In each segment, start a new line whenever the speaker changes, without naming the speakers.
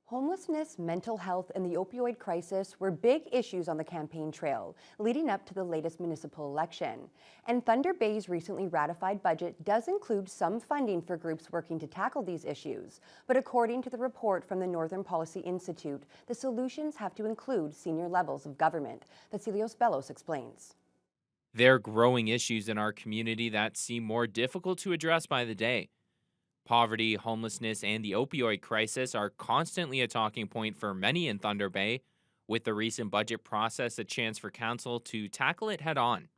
Homelessness, mental health, and the opioid crisis were big issues on the campaign trail leading up to the latest municipal election. And Thunder Bay's recently ratified budget does include some funding for groups working to tackle these issues. But according to the report from the Northern Policy Institute, the solutions have to include senior levels of government. Vasileios Bellos explains.
There are growing issues in our community that seem more difficult to address by the day. Poverty, homelessness, and the opioid crisis are constantly a talking point for many in Thunder Bay, with the recent budget process a chance for council to tackle it head on.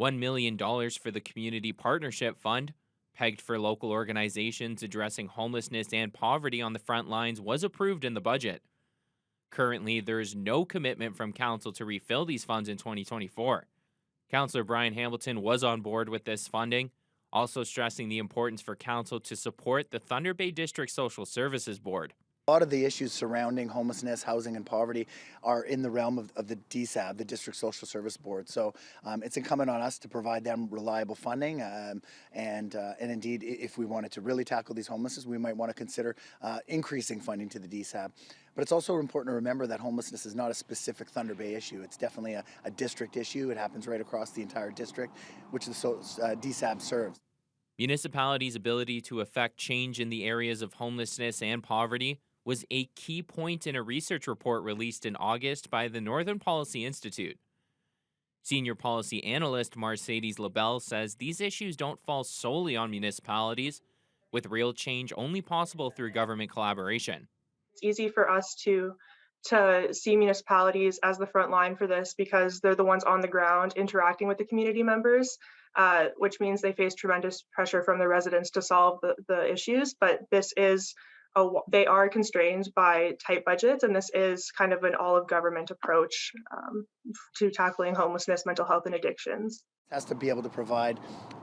$1 million for the Community Partnership Fund, pegged for local organizations addressing homelessness and poverty on the front lines, was approved in the budget. Currently, there is no commitment from council to refill these funds in 2024. Councillor Brian Hamilton was on board with this funding, also stressing the importance for council to support the Thunder Bay District Social Services Board.
A lot of the issues surrounding homelessness, housing, and poverty are in the realm of the DSAB, the District Social Service Board. So it's incumbent on us to provide them reliable funding. And indeed, if we wanted to really tackle these homelessness, we might want to consider increasing funding to the DSAB. But it's also important to remember that homelessness is not a specific Thunder Bay issue. It's definitely a district issue. It happens right across the entire district, which the DSAB serves.
Municipalities' ability to affect change in the areas of homelessness and poverty was a key point in a research report released in August by the Northern Policy Institute. Senior policy analyst Mercedes LaBelle says these issues don't fall solely on municipalities, with real change only possible through government collaboration.
It's easy for us to see municipalities as the front line for this because they're the ones on the ground interacting with the community members, which means they face tremendous pressure from the residents to solve the issues. But they are constrained by tight budgets, and this is kind of an all-of-government approach to tackling homelessness, mental health, and addictions.
Has to be able to provide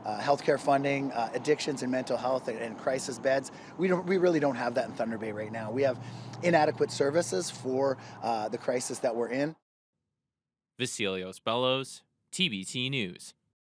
healthcare funding, addictions and mental health, and crisis beds. We really don't have that in Thunder Bay right now. We have inadequate services for the crisis that we're in.
Vasileios Bellos, TBT News.